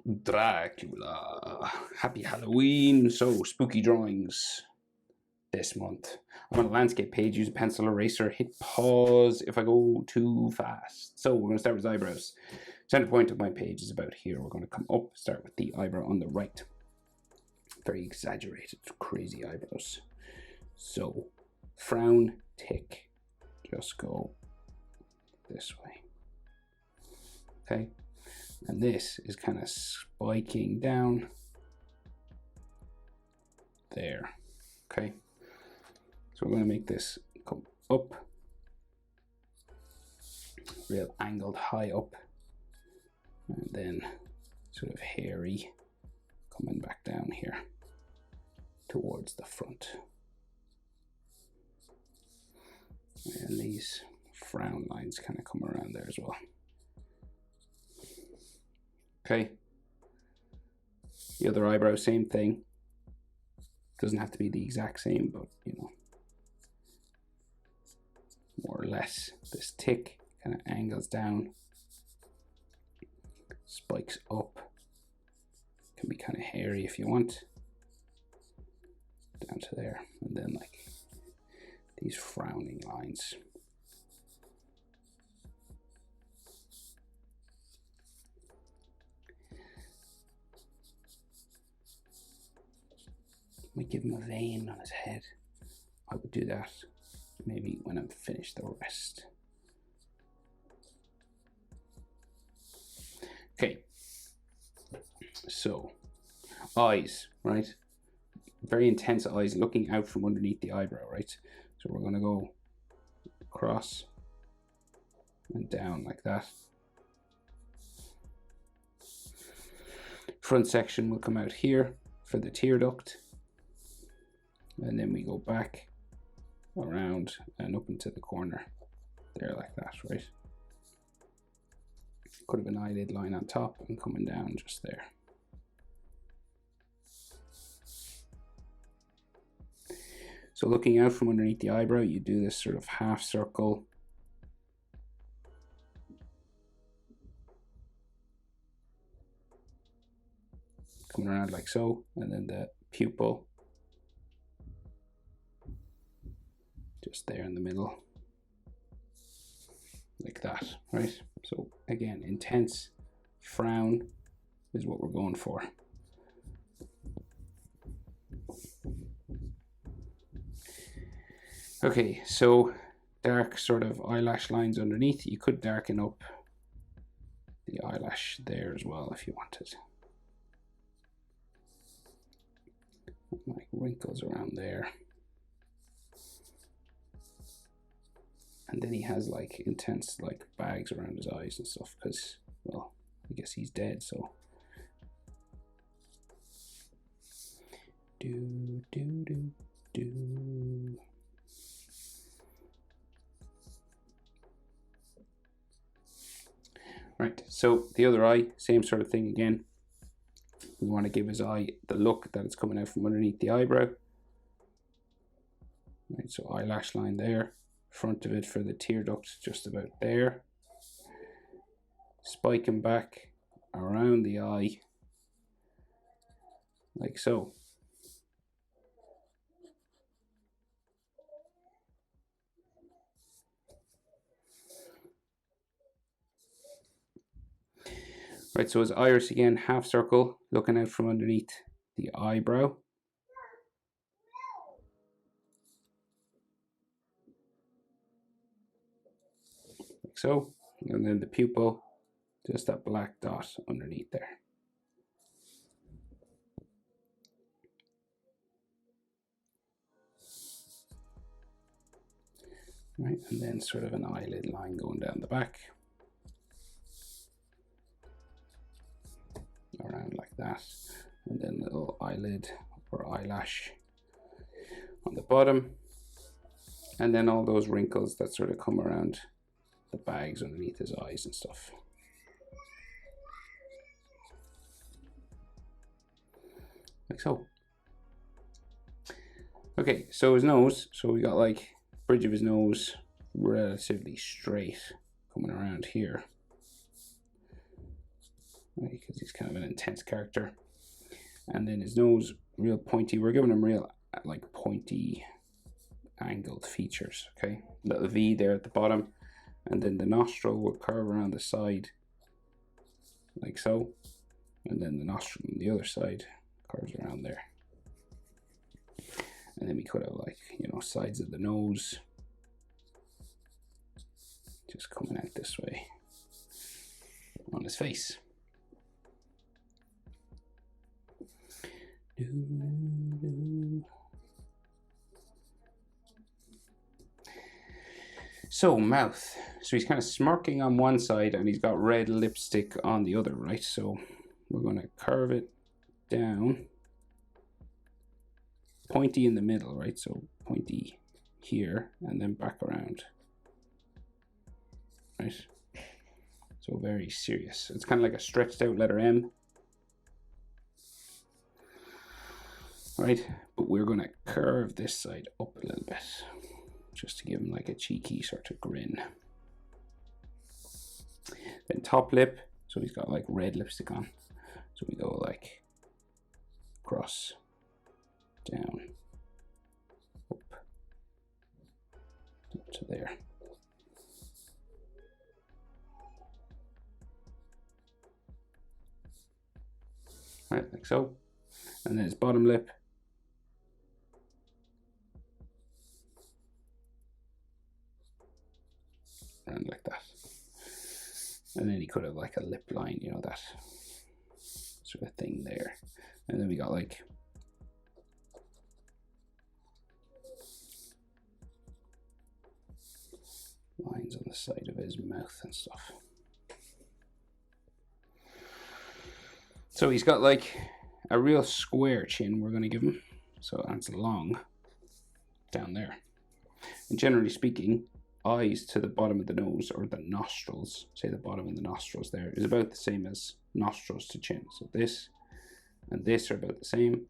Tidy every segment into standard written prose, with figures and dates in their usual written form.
Dracula. Happy Halloween. So, spooky drawings this month. I'm on a landscape page, use a pencil eraser, hit pause if I go too fast. So, we're going to start with eyebrows. Center point of my page is about here. We're going to come up, start with the eyebrow on the right. Very exaggerated, crazy eyebrows. So, frown, tick. Just go this way. Okay. And this is kind of spiking down there. Okay. So we're going to make this come up, real angled high up, and then sort of hairy coming back down here towards the front. And these frown lines kind of come around there as well. Okay. The other eyebrow, same thing. Doesn't have to be the exact same, but you know, more or less. This tick kind of angles down, spikes up. Can be kind of hairy if you want. Down to there, and then like these frowning lines. Might give him a vein on his head. I would do that maybe when I'm finished the rest. Okay, so eyes, right? Very intense eyes looking out from underneath the eyebrow, right? So we're gonna go across and down like that. Front section will come out here for the tear duct. And then we go back around and up into the corner there like that, right? Could have an eyelid line on top and coming down just there. So looking out from underneath the eyebrow, you do this sort of half circle. Coming around like so, and then the pupil just there in the middle, like that, right? So again, intense frown is what we're going for. Okay, so dark sort of eyelash lines underneath. You could darken up the eyelash there as well if you wanted. Like wrinkles around there. And then he has like intense like bags around his eyes and stuff because, well, I guess he's dead, so. Do, do, do, do. Right, so the other eye, same sort of thing again. We want to give his eye the look that it's coming out from underneath the eyebrow. Right, so eyelash line there. Front of it for the tear duct just about there. Spiking back around the eye like so. Right, so his iris again, half circle, looking out from underneath the eyebrow. Like so. And then the pupil, just that black dot underneath there. Right, and then sort of an eyelid line going down the back. Around like that, and then a little eyelid or eyelash on the bottom, and then all those wrinkles that sort of come around the bags underneath his eyes and stuff. Like so. Okay, so his nose, so we got like bridge of his nose relatively straight coming around here. right? Because he's kind of an intense character. And then his nose, real pointy. We're giving him real like pointy angled features, okay? Little V there at the bottom, and then the nostril will curve around the side like so, and then the nostril on the other side curves around there. And then we could have, like, you know, sides of the nose just coming out this way on his face. So mouth, so he's kind of smirking on one side and he's got red lipstick on the other, right? So we're going to curve it down, pointy in the middle, right? So pointy here and then back around, right? So very serious. It's kind of like a stretched out letter M, right? But we're going to curve this side up a little bit just to give him like a cheeky sort of grin. Then top lip, so he's got like red lipstick on. So we go like across, down, up to there. Right, like so. And then his bottom lip. Around like that. And then he could have like a lip line, you know, that sort of thing there. And then we got like lines on the side of his mouth and stuff. So he's got like a real square chin we're going to give him. So that's long down there. And generally speaking, eyes to the bottom of the nose, or the nostrils, say the bottom of the nostrils there, is about the same as nostrils to chin. So this and this are about the same.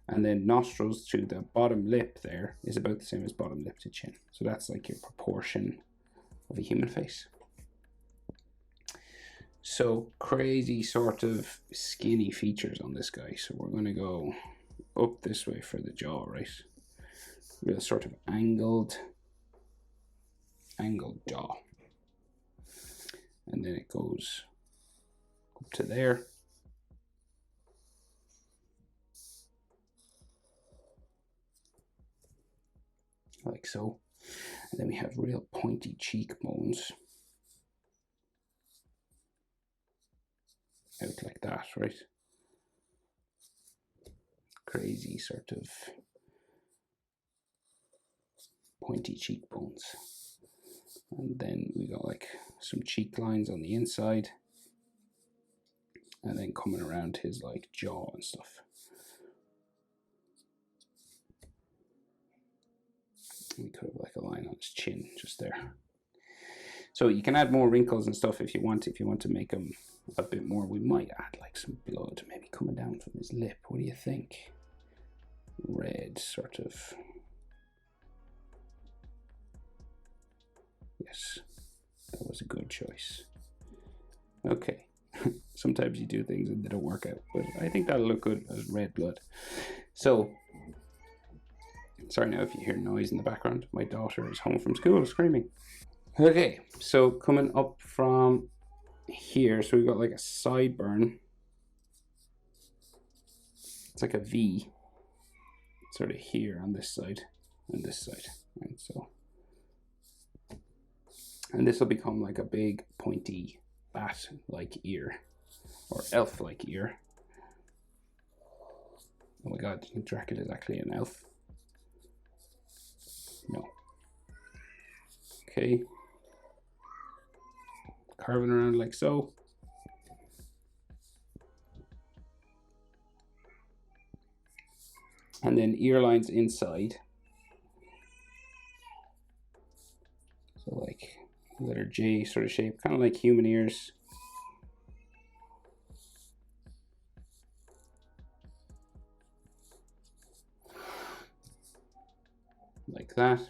And then nostrils to the bottom lip there is about the same as bottom lip to chin. So that's like your proportion of a human face. So crazy sort of skinny features on this guy. So we're going to go up this way for the jaw, right? Real sort of angled jaw. And then it goes up to there. Like so. And then we have real pointy cheekbones. Out like that, right? Crazy sort of pointy cheekbones. And then we got like some cheek lines on the inside. And then coming around his like jaw and stuff. We could have like a line on his chin just there. So you can add more wrinkles and stuff if you want to make him a bit more. We might add like some blood maybe coming down from his lip. What do you think? Red sort of. Yes, that was a good choice. Okay. Sometimes you do things and they don't work out, but I think that'll look good as red blood. So sorry now if you hear noise in the background. My daughter is home from school screaming. Okay, so coming up from here, so we've got like a sideburn. It's like a V, sort of here on this side and this side, right? So, and this will become like a big pointy bat-like ear, or elf-like ear. Oh my god, do you think Dracula is actually an elf? No. Okay. Carving around like so. And then ear lines inside. So like letter J sort of shape, kind of like human ears. Like that.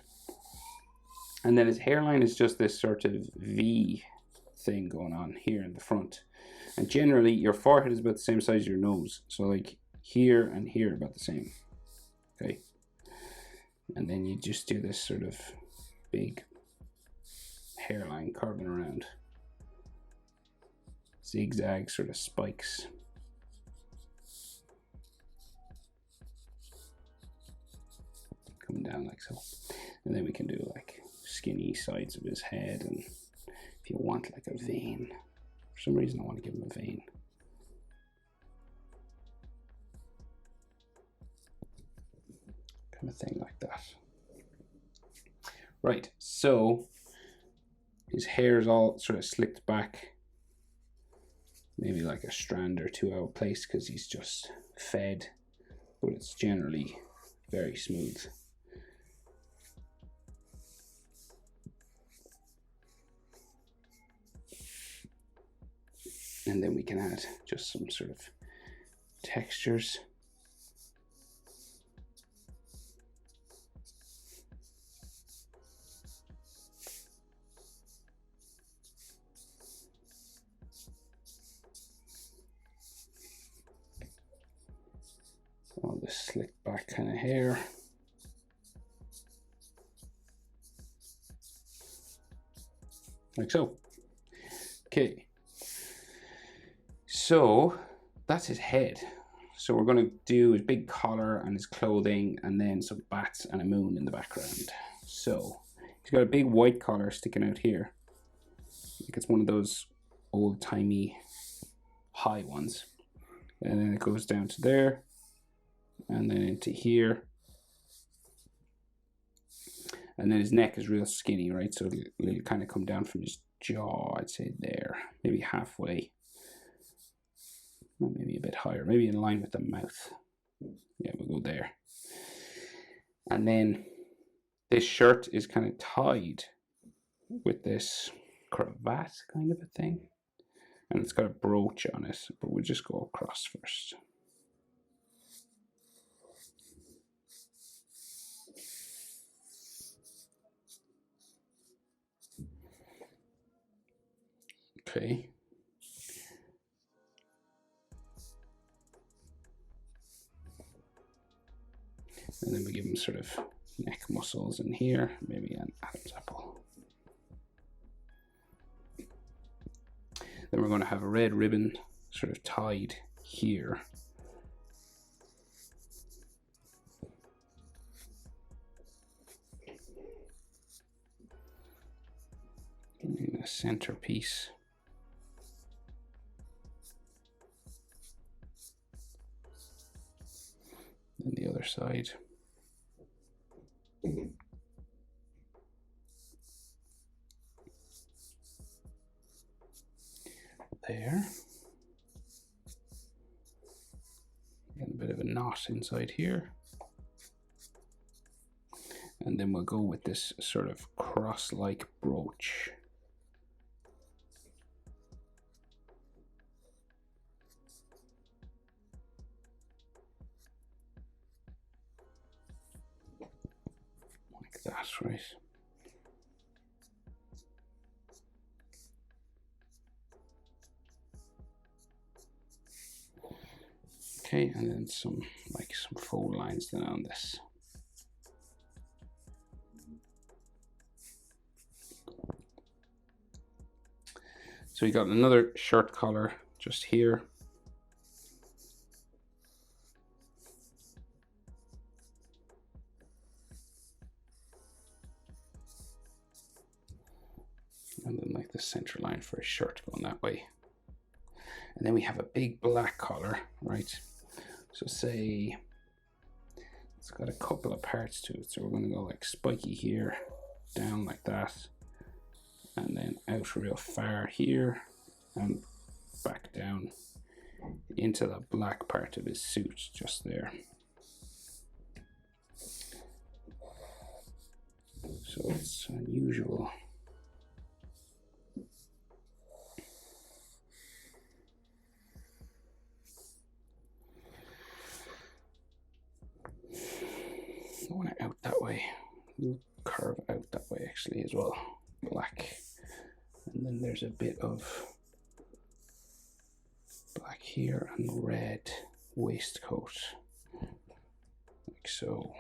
And then his hairline is just this sort of V thing going on here in the front. And generally your forehead is about the same size as your nose. So like here and here about the same. Okay. And then you just do this sort of big hairline curving around. Zigzag sort of spikes. Coming down like so. And then we can do like skinny sides of his head, and if you want like a vein. For some reason I want to give him a vein. Kind of thing like that. Right, so his hair's all sort of slicked back. Maybe like a strand or two out of place because he's just fed, but it's generally very smooth. And then we can add just some sort of textures. All this slick back kind of hair. Like so. Okay. So that's his head. So we're going to do his big collar and his clothing, and then some bats and a moon in the background. So he's got a big white collar sticking out here. I think it's one of those old-timey high ones. And then it goes down to there, and then into here. And then his neck is real skinny, right? So it'll kind of come down from his jaw, I'd say there, maybe halfway. Maybe a bit higher, maybe in line with the mouth. Yeah, we'll go there. And then this shirt is kind of tied with this cravat kind of a thing. And it's got a brooch on it, but we'll just go across first. Okay. And then we give him sort of neck muscles in here, maybe an Adam's apple. Then we're going to have a red ribbon sort of tied here. In a centerpiece. And the other side. There. And a bit of a knot inside here. And then we'll go with this sort of cross-like brooch. Like that, right? Okay, and then some fold lines then on this. So you got another shirt collar just here. And then like the center line for a shirt going that way. And then we have a big black collar, right? So say it's got a couple of parts to it. So we're going to go like spiky here, down like that, and then out real far here, and back down into the black part of his suit just there. So it's unusual. I want it out that way. We'll curve out that way actually as well. Black. And then there's a bit of here and red waistcoat, like so.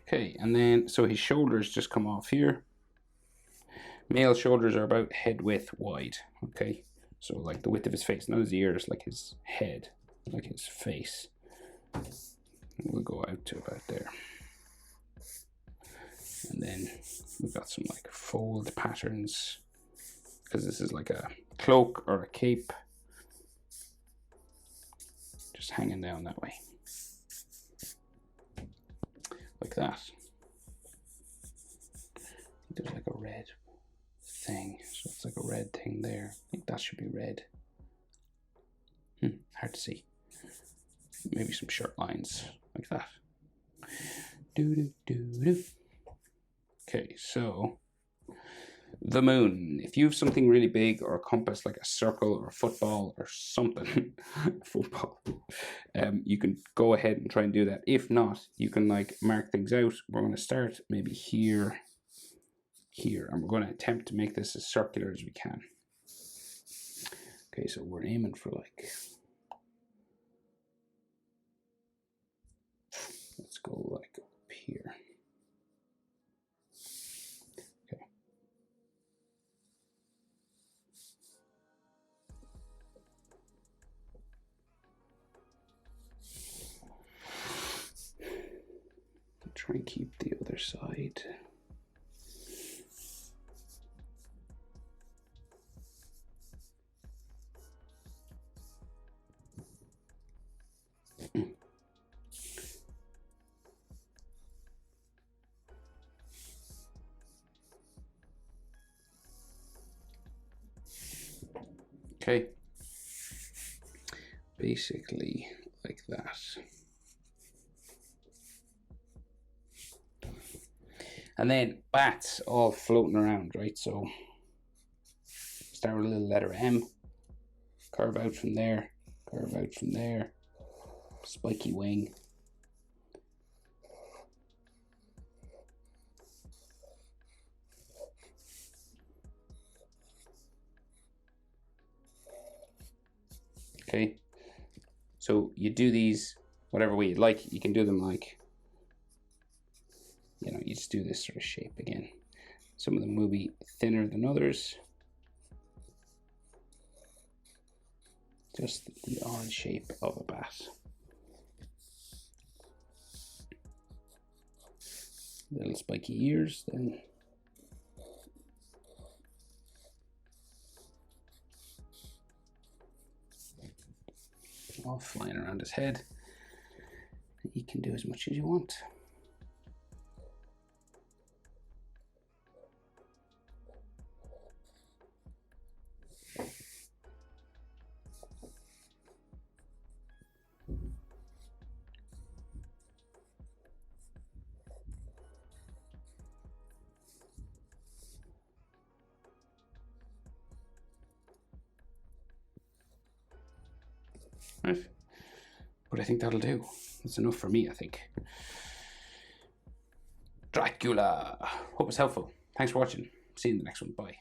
Okay, and then so his shoulders just come off here. Male shoulders are about head width wide, okay? So like the width of his face, not his ears, like his head, like his face. We'll go out to about there. And then we've got some like fold patterns, because this is like a cloak or a cape, just hanging down that way. Like that. There's like a red thing, so it's like a red thing there. I think that should be red. Hard to see. Maybe some shirt lines like that. Okay, so the moon. If you have something really big or a compass like a circle or a football or something, football, you can go ahead and try and do that. If not, you can like mark things out. We're going to start maybe here, and we're going to attempt to make this as circular as we can. Okay, so we're aiming for like, let's go like up here. Try and keep the other side. Okay. Basically like that. And then bats all floating around, right? So start with a little letter M, curve out from there, curve out from there, spiky wing. Okay, so you do these whatever way you'd like. You can do them like, you know, you just do this sort of shape again. Some of them will be thinner than others. Just the odd shape of a bat. Little spiky ears then. All flying around his head. You can do as much as you want. Right, but I think that'll do. That's enough for me, I think. Dracula. Hope it's helpful. Thanks for watching. See you in the next one. Bye.